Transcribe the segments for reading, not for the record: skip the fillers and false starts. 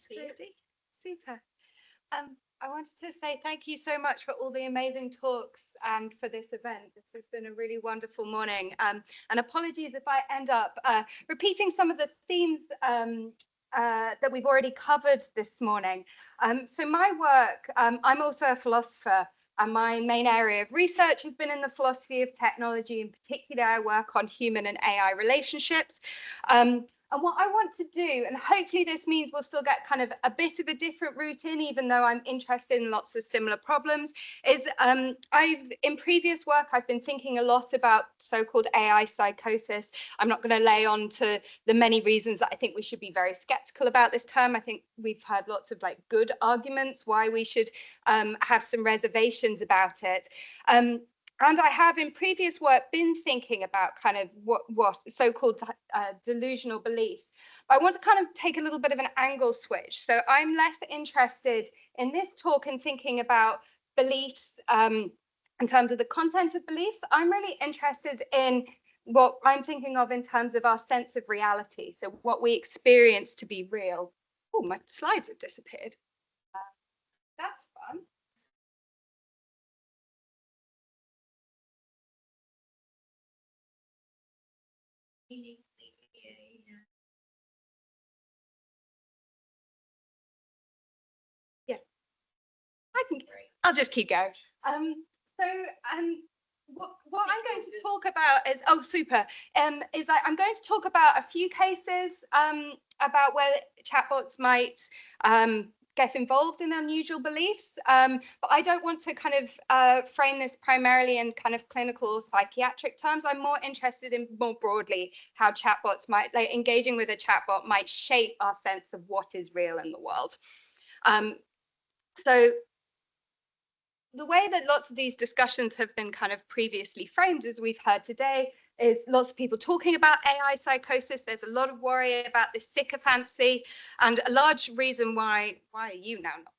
Thanks, Jodie. Super. I wanted to say thank you so much for all the amazing talks and for this event. This has been a really wonderful morning. And apologies if I end up repeating some of the themes that we've already covered this morning. So my work, I'm also a philosopher, and my main area of research has been in the philosophy of technology. In particular, I work on human and AI relationships. And what I want to do, and hopefully this means we'll still get kind of a bit of a different route in, even though I'm interested in lots of similar problems, is in previous work, I've been thinking a lot about so-called AI psychosis. I'm not going to lay on to the many reasons that I think we should be very skeptical about this term. I think we've heard lots of like good arguments why we should have some reservations about it. And I have in previous work been thinking about kind of what so-called delusional beliefs. But I want to kind of take a little bit of an angle switch. So I'm less interested in this talk in thinking about beliefs in terms of the content of beliefs. I'm really interested in what I'm thinking of in terms of our sense of reality. So what we experience to be real. Oh, my slides have disappeared. That's fun. Yeah, I'll just keep going. What I'm going to talk about is, oh, super, is that I'm going to talk about a few cases about where chatbots might get involved in unusual beliefs. But I don't want to kind of frame this primarily in kind of clinical or psychiatric terms. I'm more interested in more broadly how chatbots might, like engaging with a chatbot might shape our sense of what is real in the world. So the way that lots of these discussions have been kind of previously framed, as we've heard today, is lots of people talking about AI psychosis. There's a lot of worry about this sycophancy, and a large reason why are you now not working?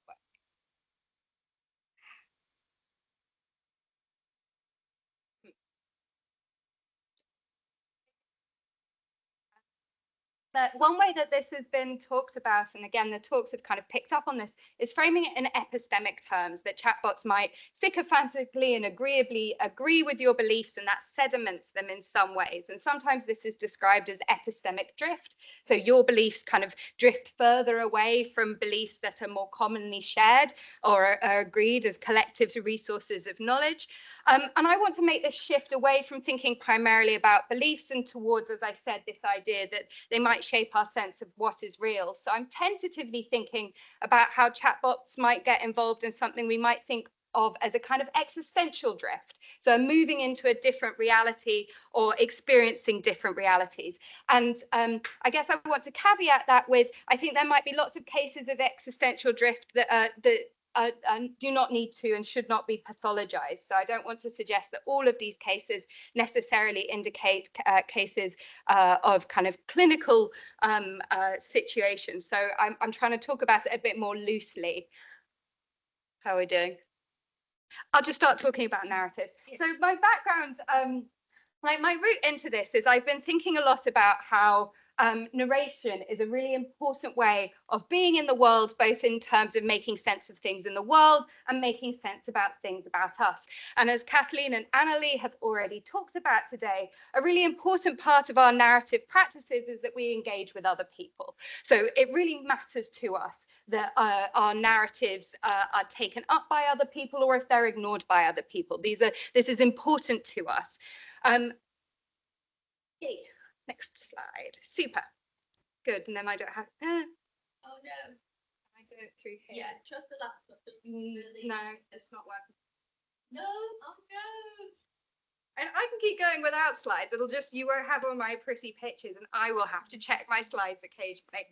But one way that this has been talked about, and again, the talks have kind of picked up on this, is framing it in epistemic terms, that chatbots might sycophantically and agreeably agree with your beliefs, and that sediments them in some ways. And sometimes this is described as epistemic drift. So your beliefs kind of drift further away from beliefs that are more commonly shared or are agreed as collective resources of knowledge. And I want to make this shift away from thinking primarily about beliefs and towards, as I said, this idea that they might shape our sense of what is real. So I'm tentatively thinking about how chatbots might get involved in something we might think of as a kind of existential drift. So moving into a different reality or experiencing different realities. And I guess I want to caveat that with, I think there might be lots of cases of existential drift that do not need to and should not be pathologized. So I don't want to suggest that all of these cases necessarily indicate cases of kind of clinical situations. So I'm trying to talk about it a bit more loosely. How are we doing? I'll just start talking about narratives. So my background, like my route into this is I've been thinking a lot about how narration is a really important way of being in the world, both in terms of making sense of things in the world and making sense about things about us. And as Kathleen and Annalie have already talked about today, a really important part of our narrative practices is that we engage with other people. So it really matters to us that our narratives are taken up by other people, or if they're ignored by other people. This is important to us. Yay. Next slide. Super. Good. And then I don't have. Oh no. I do it through here. Yeah, trust the laptop. No, it's not working. No. Oh no. And I can keep going without slides. It'll just, you won't have all my pretty pictures, and I will have to check my slides occasionally.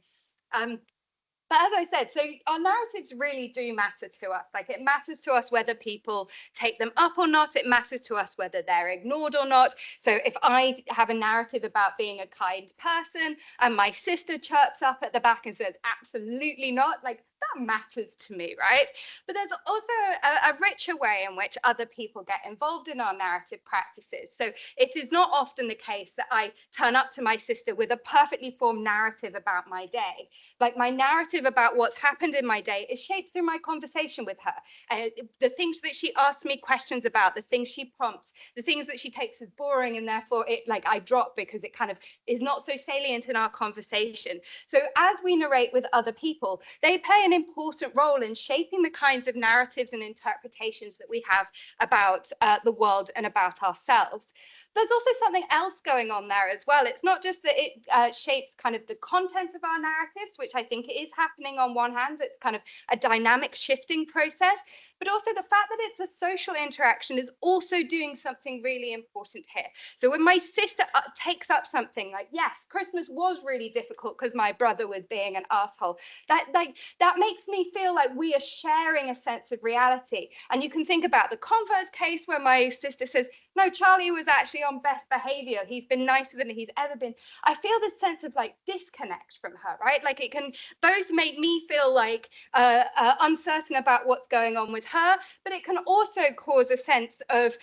But as I said, so our narratives really do matter to us. Like, it matters to us whether people take them up or not. It matters to us whether they're ignored or not. So if I have a narrative about being a kind person and my sister chirps up at the back and says, absolutely not, like, that matters to me, right? But there's also a richer way in which other people get involved in our narrative practices. So it is not often the case that I turn up to my sister with a perfectly formed narrative about my day. Like, my narrative about what's happened in my day is shaped through my conversation with her. The things that she asks me questions about, the things she prompts, the things that she takes as boring, and therefore I drop because it kind of is not so salient in our conversation. So as we narrate with other people, they play an important role in shaping the kinds of narratives and interpretations that we have about the world and about ourselves. There's also something else going on there as well. It's not just that it shapes kind of the content of our narratives, which I think is happening on one hand. It's kind of a dynamic shifting process, but also the fact that it's a social interaction is also doing something really important here. So when my sister takes up something like, yes, Christmas was really difficult because my brother was being an asshole, that makes me feel like we are sharing a sense of reality. And you can think about the converse case where my sister says, no, Charlie was actually on best behavior. He's been nicer than he's ever been. I feel this sense of like disconnect from her, right? Like, it can both make me feel like uncertain about what's going on with her, but it can also cause a sense of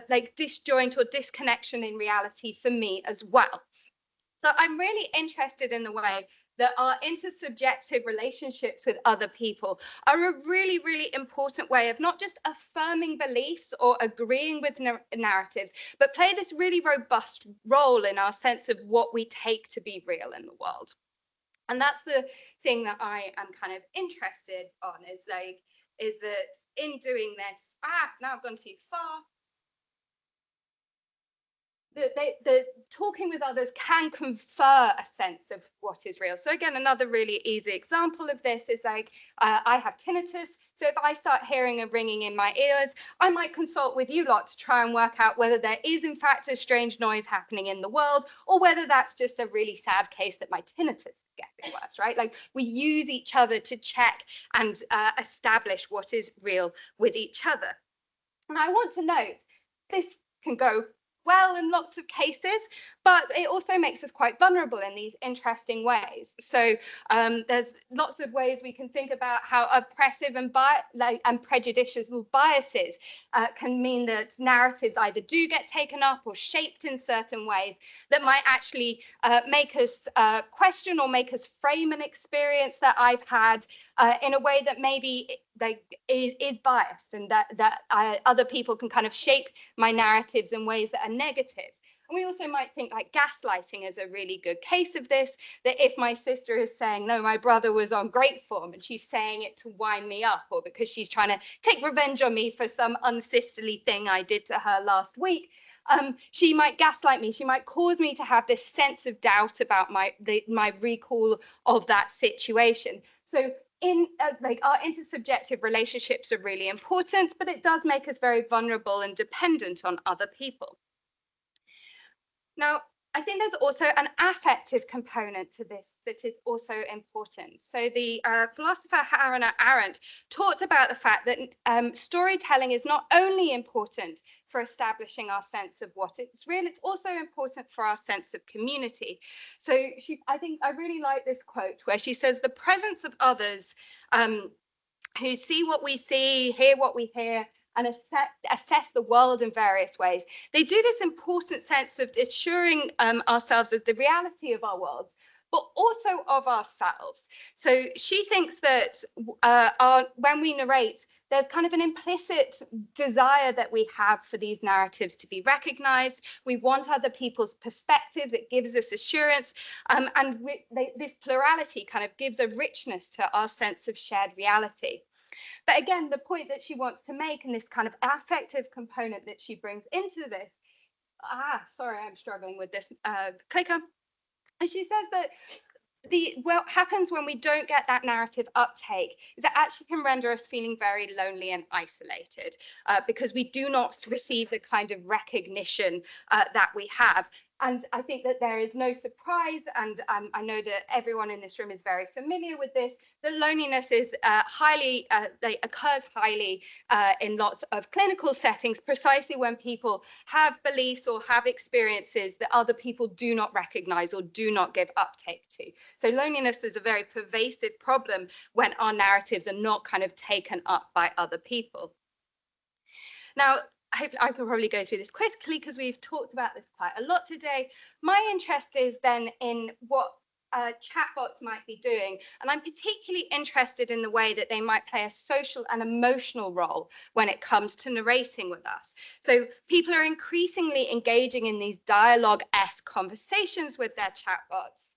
like disjoint or disconnection in reality for me as well. So I'm really interested in the way that our intersubjective relationships with other people are a really, really important way of not just affirming beliefs or agreeing with narratives, but play this really robust role in our sense of what we take to be real in the world. And that's the thing that I am kind of interested on, is that in doing this, now I've gone too far. The talking with others can confer a sense of what is real. So again, another really easy example of this is like, I have tinnitus. So if I start hearing a ringing in my ears, I might consult with you lot to try and work out whether there is in fact a strange noise happening in the world, or whether that's just a really sad case that my tinnitus is getting worse, right? Like, we use each other to check and establish what is real with each other. And I want to note, this can go well in lots of cases, but it also makes us quite vulnerable in these interesting ways. So there's lots of ways we can think about how oppressive and prejudicial biases can mean that narratives either do get taken up or shaped in certain ways that might actually make us question or make us frame an experience that I've had in a way that maybe is biased, and that other people can kind of shape my narratives in ways that are negative. And we also might think like gaslighting is a really good case of this, that if my sister is saying, no, my brother was on great form, and she's saying it to wind me up, or because she's trying to take revenge on me for some unsisterly thing I did to her last week, she might gaslight me. She might cause me to have this sense of doubt about my recall of that situation. So in like, our intersubjective relationships are really important, but it does make us very vulnerable and dependent on other people. Now, I think there's also an affective component to this that is also important. So the philosopher Hannah Arendt talked about the fact that storytelling is not only important for establishing our sense of what it's real, it's also important for our sense of community. So I think I really like this quote where she says, the presence of others who see what we see, hear what we hear, and assess the world in various ways. They do this important sense of assuring ourselves of the reality of our world, but also of ourselves. So she thinks that when we narrate, there's kind of an implicit desire that we have for these narratives to be recognized. We want other people's perspectives. It gives us assurance. And this plurality kind of gives a richness to our sense of shared reality. But again, the point that she wants to make, and this kind of affective component that she brings into this, sorry, I'm struggling with this clicker. And she says that what happens when we don't get that narrative uptake is it actually can render us feeling very lonely and isolated because we do not receive the kind of recognition that we have. And I think that there is no surprise, and I know that everyone in this room is very familiar with this, that loneliness is occurs highly in lots of clinical settings, precisely when people have beliefs or have experiences that other people do not recognize or do not give uptake to. So loneliness is a very pervasive problem when our narratives are not kind of taken up by other people. Now, I can probably go through this quickly because we've talked about this quite a lot today. My interest is then in what chatbots might be doing. And I'm particularly interested in the way that they might play a social and emotional role when it comes to narrating with us. So people are increasingly engaging in these dialogue-esque conversations with their chatbots.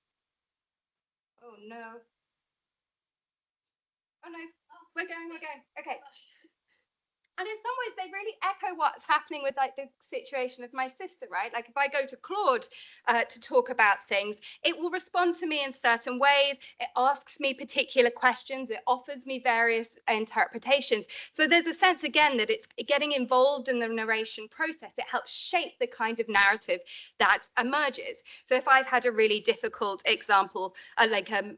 Oh no. Oh no, we're going. Okay. And in some ways, they really echo what's happening with like the situation of my sister, right? Like if I go to Claude to talk about things, it will respond to me in certain ways. It asks me particular questions. It offers me various interpretations. So there's a sense, again, that it's getting involved in the narration process. It helps shape the kind of narrative that emerges. So if I've had a really difficult example, like a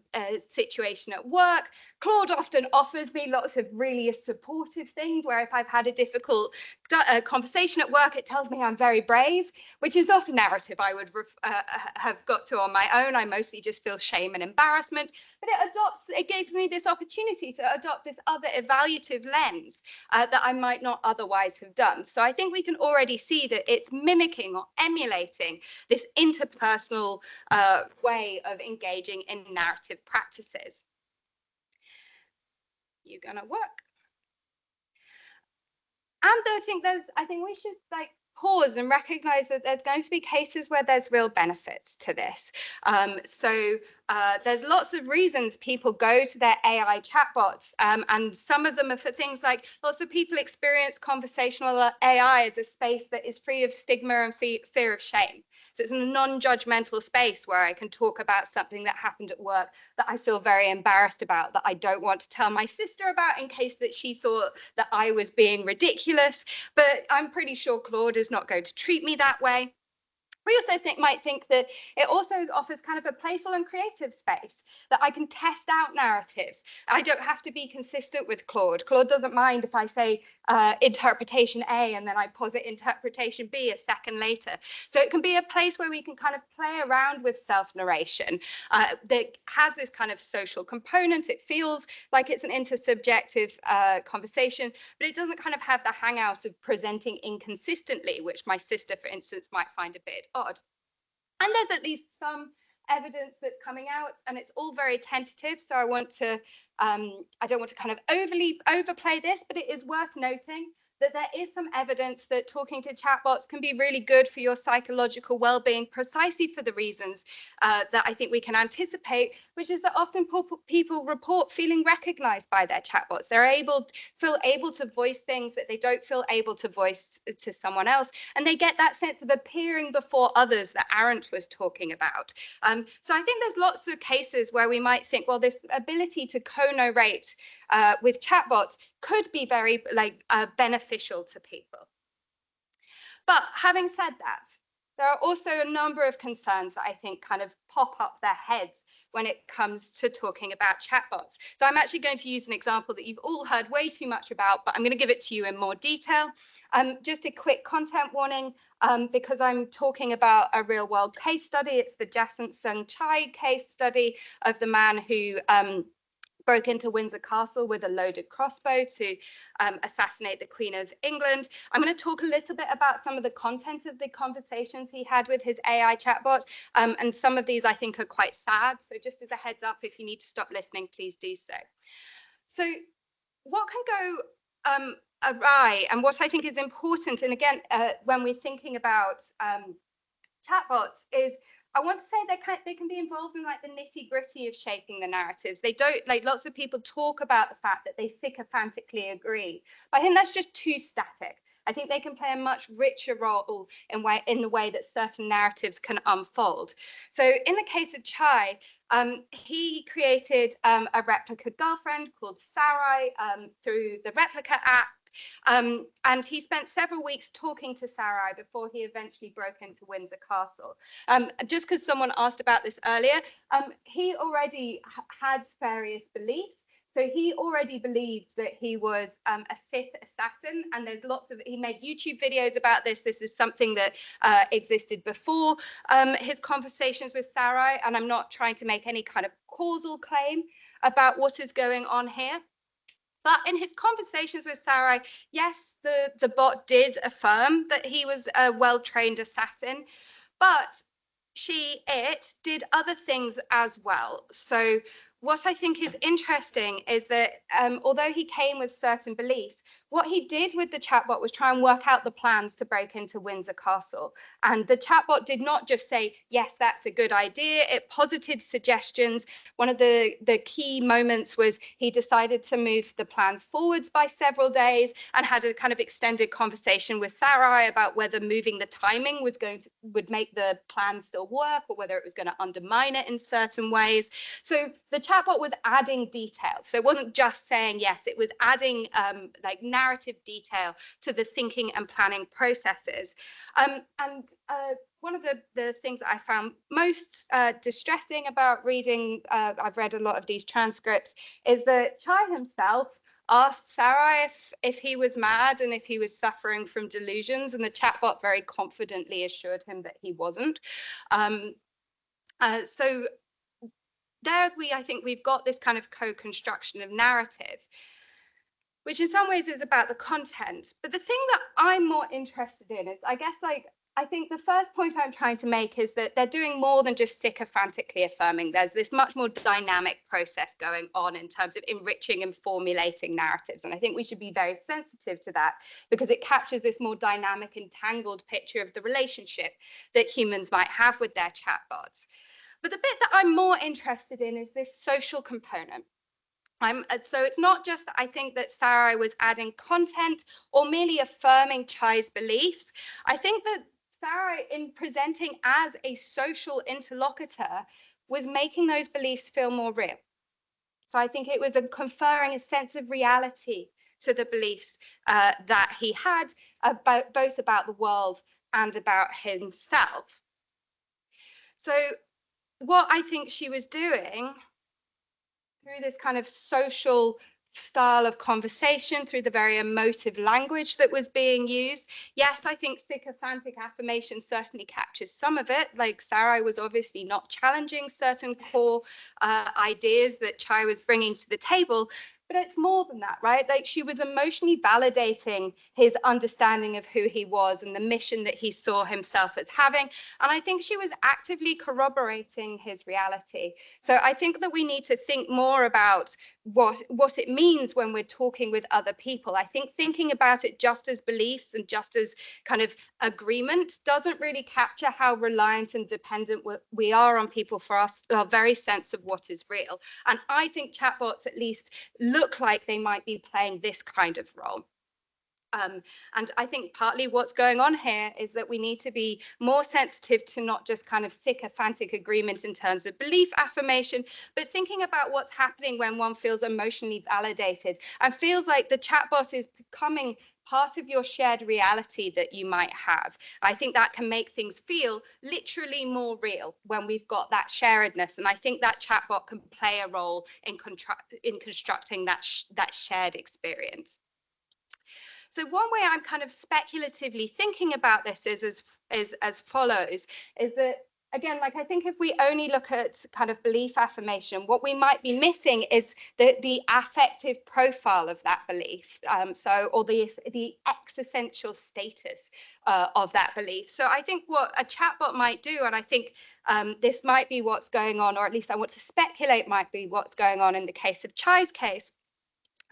situation at work, Claude often offers me lots of really supportive things, where if I've had a difficult conversation at work, it tells me I'm very brave, which is not a narrative I would have got to on my own. I mostly just feel shame and embarrassment, but it gives me this opportunity to adopt this other evaluative lens that I might not otherwise have done. So I think we can already see that it's mimicking or emulating this interpersonal way of engaging in narrative practices. You're gonna work. And I think we should like pause and recognize that there's going to be cases where there's real benefits to this. There's lots of reasons people go to their AI chatbots, and some of them are for things like lots of people experience conversational AI as a space that is free of stigma and fear of shame. So it's a non-judgmental space where I can talk about something that happened at work that I feel very embarrassed about, that I don't want to tell my sister about in case that she thought that I was being ridiculous. But I'm pretty sure Claude is not going to treat me that way. We also might think that it also offers kind of a playful and creative space that I can test out narratives. I don't have to be consistent with Claude. Claude doesn't mind if I say interpretation A and then I posit interpretation B a second later. So it can be a place where we can kind of play around with self-narration that has this kind of social component. It feels like it's an intersubjective conversation, but it doesn't kind of have the hangout of presenting inconsistently, which my sister, for instance, might find a bit odd. And there's at least some evidence that's coming out, and it's all very tentative. So I don't want to kind of overplay this, but it is worth noting that there is some evidence that talking to chatbots can be really good for your psychological well-being, precisely for the reasons that I think we can anticipate, which is that often people report feeling recognized by their chatbots. Feel able to voice things that they don't feel able to voice to someone else, and they get that sense of appearing before others that Arendt was talking about. So I think there's lots of cases where we might think, well, this ability to co-narrate with chatbots could be very beneficial to people. But having said that, there are also a number of concerns that I think kind of pop up their heads when it comes to talking about chatbots. So I'm actually going to use an example that you've all heard way too much about, but I'm going to give it to you in more detail. Just a quick content warning, because I'm talking about a real world case study. It's the Jacinth Chai case study of the man who broke into Windsor Castle with a loaded crossbow to assassinate the Queen of England. I'm going to talk a little bit about some of the content of the conversations he had with his AI chatbot, and some of these I think are quite sad. So just as a heads up, if you need to stop listening, please do so. So what can go awry, and what I think is important, and again, when we're thinking about chatbots, is I want to say they can be involved in like the nitty gritty of shaping the narratives. They don't, like, lots of people talk about the fact that they sycophantically agree, but I think that's just too static. I think they can play a much richer role in the way that certain narratives can unfold. So in the case of Chai, he created a replica girlfriend called Sarai through the replica app. And he spent several weeks talking to Sarai before he eventually broke into Windsor Castle. Just because someone asked about this earlier, he already had various beliefs. So he already believed that he was a Sith assassin, and there's he made YouTube videos about this. This is something that existed before his conversations with Sarai, and I'm not trying to make any kind of causal claim about what is going on here. But in his conversations with Sarai, yes, the bot did affirm that he was a well-trained assassin, but it did other things as well. So what I think is interesting is that although he came with certain beliefs, what he did with the chatbot was try and work out the plans to break into Windsor Castle. And the chatbot did not just say, yes, that's a good idea. It posited suggestions. One of the key moments was he decided to move the plans forwards by several days and had a kind of extended conversation with Sarai about whether moving the timing would make the plan still work, or whether it was going to undermine it in certain ways. So the chatbot was adding detail. So it wasn't just saying yes, it was adding like narrative detail to the thinking and planning processes. One of the things that I found most distressing about reading, I've read a lot of these transcripts, is that Chai himself asked Sarai if he was mad and if he was suffering from delusions, and the chatbot very confidently assured him that he wasn't. So there I think we've got this kind of co-construction of narrative, which in some ways is about the content. But the thing that I'm more interested in is, I guess, like, I think the first point I'm trying to make is that they're doing more than just sycophantically affirming. There's this much more dynamic process going on in terms of enriching and formulating narratives. And I think we should be very sensitive to that, because it captures this more dynamic and tangled picture of the relationship that humans might have with their chatbots. But the bit that I'm more interested in is this social component. So it's not just that I think that Sarai was adding content or merely affirming Chai's beliefs. I think that Sarai, in presenting as a social interlocutor, was making those beliefs feel more real. So I think it was conferring a sense of reality to the beliefs that he had, both about the world and about himself. So what I think she was doing through this kind of social style of conversation, through the very emotive language that was being used. Yes, I think sycophantic affirmation certainly captures some of it. Like, Sarai was obviously not challenging certain core ideas that Chai was bringing to the table. But it's more than that, right? Like, she was emotionally validating his understanding of who he was and the mission that he saw himself as having. And I think she was actively corroborating his reality. So I think that we need to think more about what it means when we're talking with other people. I think thinking about it just as beliefs and just as kind of agreement doesn't really capture how reliant and dependent we are on people for our very sense of what is real. And I think chatbots at least look like they might be playing this kind of role. And I think partly what's going on here is that we need to be more sensitive to not just kind of sycophantic agreement in terms of belief affirmation, but thinking about what's happening when one feels emotionally validated and feels like the chatbot is becoming part of your shared reality that you might have. I think that can make things feel literally more real when we've got that sharedness. And I think that chatbot can play a role in constructing that shared experience. So one way I'm kind of speculatively thinking about this is as follows, is that, again, like, I think if we only look at kind of belief affirmation, what we might be missing is the affective profile of that belief, or the existential status of that belief. So I think what a chatbot might do, and I think this might be what's going on, or at least I want to speculate might be what's going on in the case of Chai's case,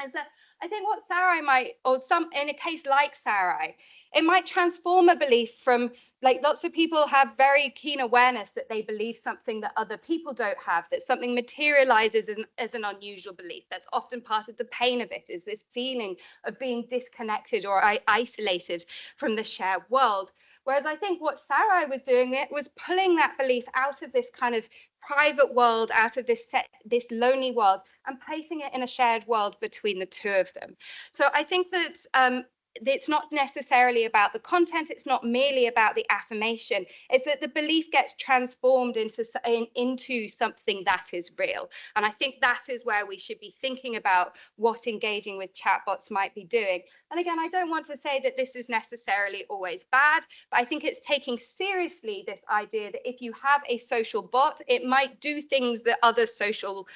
is that I think what Sarai might, in a case like Sarai, it might transform a belief from, like, lots of people have very keen awareness that they believe something that other people don't have, that something materializes as an unusual belief. That's often part of the pain of it, is this feeling of being disconnected or isolated from the shared world. Whereas I think what Sarai was doing it was pulling that belief out of this kind of private world, out of this lonely world, and placing it in a shared world between the two of them. So I think that it's not necessarily about the content, it's not merely about the affirmation, it's that the belief gets transformed into something that is real. And I think that is where we should be thinking about what engaging with chatbots might be doing. And again, I don't want to say that this is necessarily always bad, but I think it's taking seriously this idea that if you have a social bot, it might do things that other social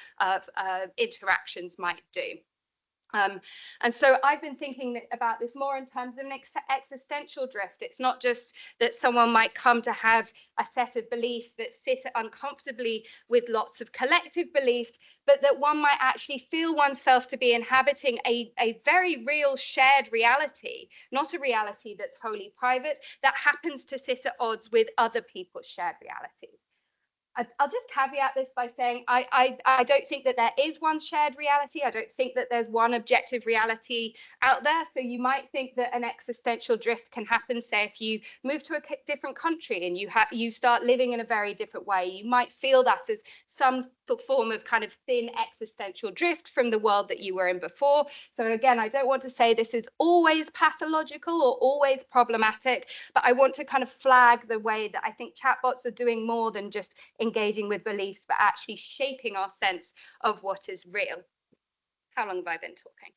interactions might do. And so I've been thinking about this more in terms of an existential drift. It's not just that someone might come to have a set of beliefs that sit uncomfortably with lots of collective beliefs, but that one might actually feel oneself to be inhabiting a very real shared reality, not a reality that's wholly private, that happens to sit at odds with other people's shared realities. I'll just caveat this by saying I don't think that there is one shared reality. I don't think that there's one objective reality out there. So you might think that an existential drift can happen, say, if you move to a different country and you start living in a very different way. You might feel that as some form of kind of thin existential drift from the world that you were in before. So again, I don't want to say this is always pathological or always problematic, but I want to kind of flag the way that I think chatbots are doing more than just engaging with beliefs, but actually shaping our sense of what is real. How long have I been talking?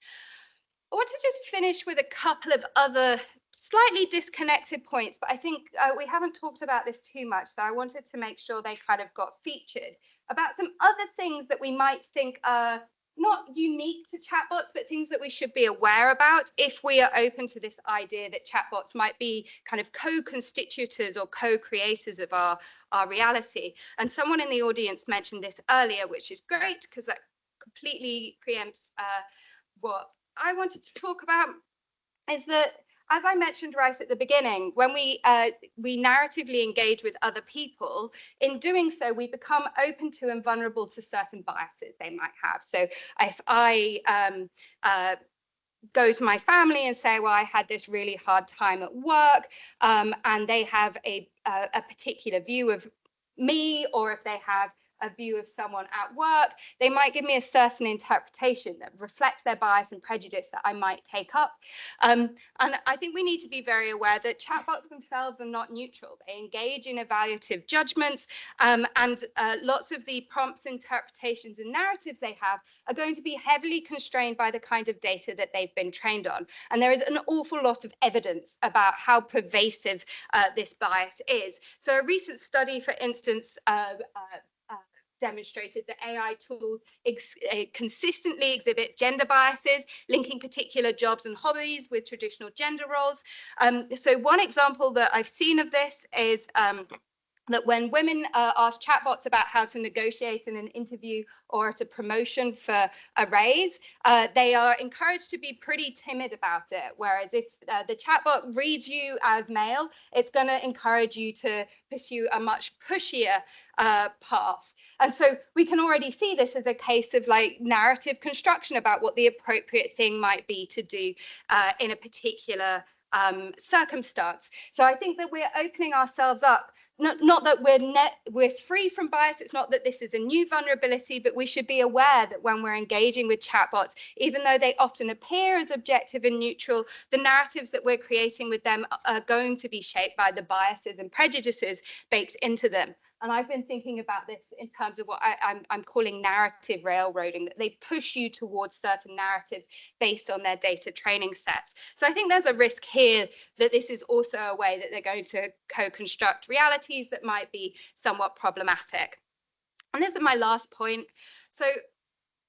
I want to just finish with a couple of other slightly disconnected points, but I think we haven't talked about this too much, so I wanted to make sure they kind of got featured, about some other things that we might think are not unique to chatbots, but things that we should be aware about if we are open to this idea that chatbots might be kind of co-constitutors or co-creators of our reality. And someone in the audience mentioned this earlier, which is great because that completely preempts what I wanted to talk about, is that, as I mentioned right at the beginning, when we narratively engage with other people, in doing so, we become open to and vulnerable to certain biases they might have. So if I go to my family and say, well, I had this really hard time at work, and they have a particular view of me, or if they have a view of someone at work, they might give me a certain interpretation that reflects their bias and prejudice that I might take up. And I think we need to be very aware that chatbots themselves are not neutral. They engage in evaluative judgments, and lots of the prompts, interpretations, and narratives they have are going to be heavily constrained by the kind of data that they've been trained on. And there is an awful lot of evidence about how pervasive this bias is. So a recent study, for instance, demonstrated that AI tools consistently exhibit gender biases, linking particular jobs and hobbies with traditional gender roles. So one example that I've seen of this is that when women ask chatbots about how to negotiate in an interview or at a promotion for a raise, they are encouraged to be pretty timid about it. Whereas if the chatbot reads you as male, it's going to encourage you to pursue a much pushier path. And so we can already see this as a case of like narrative construction about what the appropriate thing might be to do in a particular circumstance. So I think that we're opening ourselves up, not that we're free from bias. It's not that this is a new vulnerability, but we should be aware that when we're engaging with chatbots, even though they often appear as objective and neutral, the narratives that we're creating with them are going to be shaped by the biases and prejudices baked into them. And I've been thinking about this in terms of what I'm calling narrative railroading, that they push you towards certain narratives based on their data training sets. So I think there's a risk here that this is also a way that they're going to co-construct realities that might be somewhat problematic. And this is my last point. So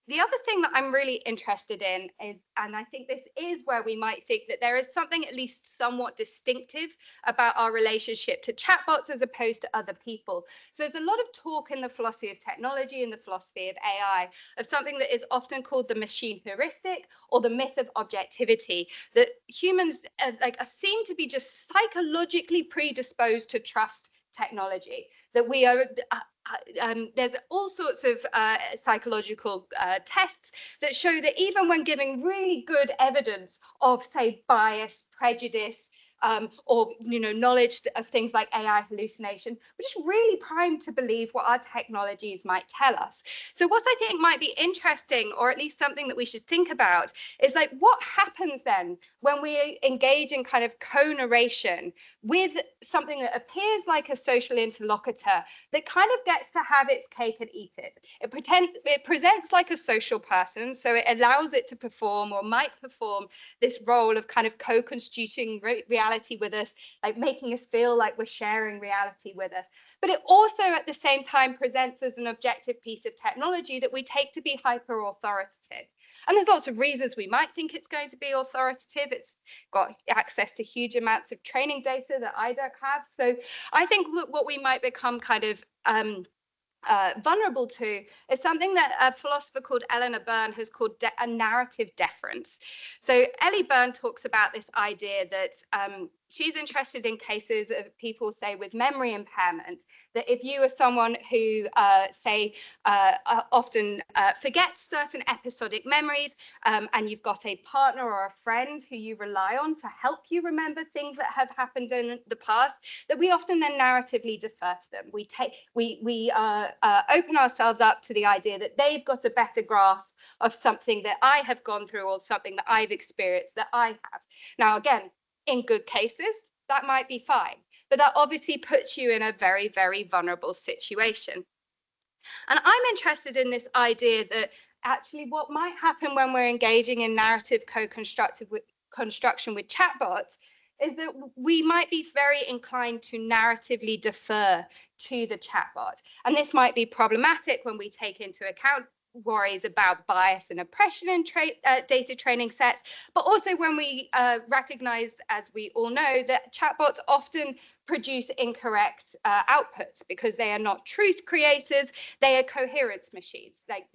the other thing that I'm really interested in is, and I think this is where we might think that there is something at least somewhat distinctive about our relationship to chatbots as opposed to other people. So there's a lot of talk in the philosophy of technology and the philosophy of AI of something that is often called the machine heuristic or the myth of objectivity, that humans seem to be just psychologically predisposed to trust technology, that we are there's all sorts of psychological tests that show that even when giving really good evidence of, say, bias, prejudice, or knowledge of things like AI hallucination. We're just really primed to believe what our technologies might tell us. So what I think might be interesting, or at least something that we should think about, is like what happens then when we engage in kind of co-narration with something that appears like a social interlocutor that kind of gets to have its cake and eat it. It presents like a social person, so it allows it to perform, or might perform, this role of kind of co-constituting reality with us, like making us feel like we're sharing reality with us. But it also at the same time presents as an objective piece of technology that we take to be hyper authoritative. And there's lots of reasons we might think it's going to be authoritative. It's got access to huge amounts of training data that I don't have. So I think what we might become kind of vulnerable to is something that a philosopher called Eleanor Byrne has called a narrative deference. So Ellie Byrne talks about this idea that she's interested in cases of people, say, with memory impairment, that if you are someone who, say, often forgets certain episodic memories, and you've got a partner or a friend who you rely on to help you remember things that have happened in the past, that we often then narratively defer to them. We open ourselves up to the idea that they've got a better grasp of something that I have gone through, or something that I've experienced that I have. Now, again, in good cases, that might be fine, but that obviously puts you in a very, very vulnerable situation. And I'm interested in this idea that actually what might happen when we're engaging in narrative construction with chatbots is that we might be very inclined to narratively defer to the chatbot. And this might be problematic when we take into account worries about bias and oppression in data training sets, but also when we recognize, as we all know, that chatbots often produce incorrect outputs because they are not truth creators, they are coherence machines. Like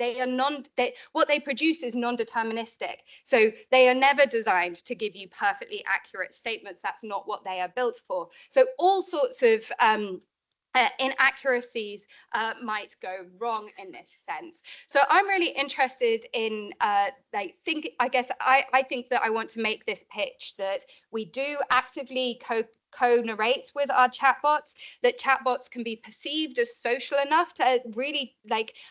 what they produce is non-deterministic. So they are never designed to give you perfectly accurate statements. That's not what they are built for. So all sorts of inaccuracies might go wrong in this sense. So I'm really interested in I think that I want to make this pitch that we do actively co-narrate with our chatbots, that chatbots can be perceived as social enough to really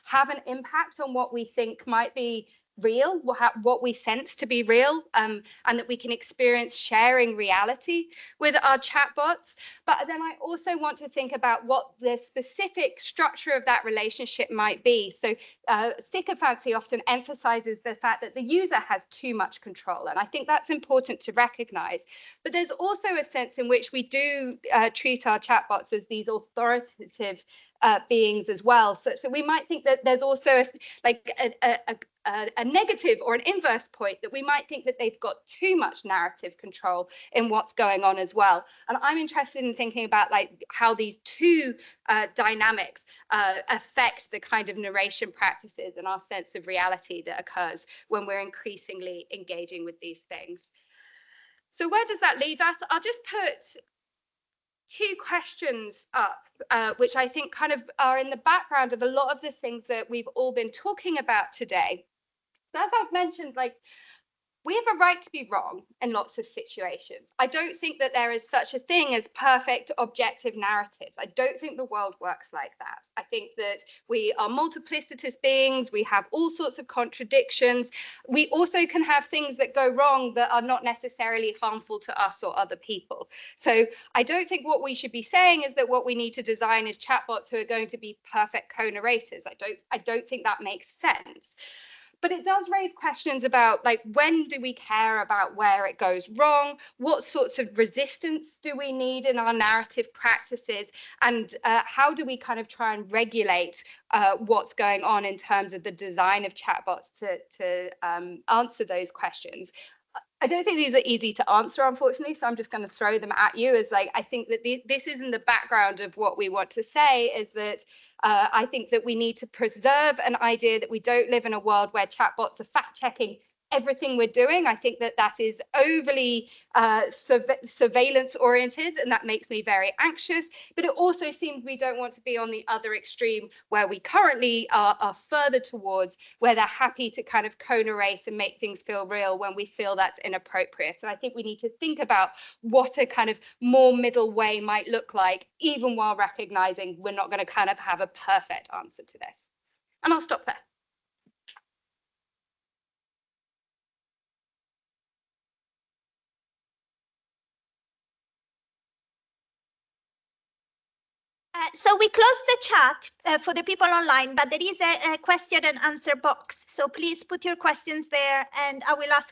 have an impact on what we think might be real, what we sense to be real, and that we can experience sharing reality with our chatbots. But then I also want to think about what the specific structure of that relationship might be. So sycophancy often emphasizes the fact that the user has too much control, and I think that's important to recognize. But there's also a sense in which we do treat our chatbots as these authoritative beings as well. So we might think that there's also a negative or an inverse point, that we might think that they've got too much narrative control in what's going on as well. And I'm interested in thinking about how these two dynamics affect the kind of narration practices and our sense of reality that occurs when we're increasingly engaging with these things. So where does that leave us? I'll just put two questions up, which I think kind of are in the background of a lot of the things that we've all been talking about today. So as I've mentioned, we have a right to be wrong in lots of situations. I don't think that there is such a thing as perfect objective narratives. I don't think the world works like that. I think that we are multiplicitous beings. We have all sorts of contradictions. We also can have things that go wrong that are not necessarily harmful to us or other people. So I don't think what we should be saying is that what we need to design is chatbots who are going to be perfect co-narrators. I don't think that makes sense. But it does raise questions about when do we care about where it goes wrong? What sorts of resistance do we need in our narrative practices? And how do we kind of try and regulate what's going on in terms of the design of chatbots to answer those questions? I don't think these are easy to answer, unfortunately, so I'm just going to throw them at you as I think that this is in the background of what we want to say, is that I think that we need to preserve an idea that we don't live in a world where chatbots are fact-checking everything we're doing. I think that that is overly surveillance oriented, and that makes me very anxious. But it also seems we don't want to be on the other extreme where we currently are further towards, where they're happy to kind of co-narrate and make things feel real when we feel that's inappropriate. So I think we need to think about what a kind of more middle way might look like, even while recognizing we're not going to kind of have a perfect answer to this. And I'll stop there. So we close the chat for the people online, but there is a question and answer box. So please put your questions there and I will ask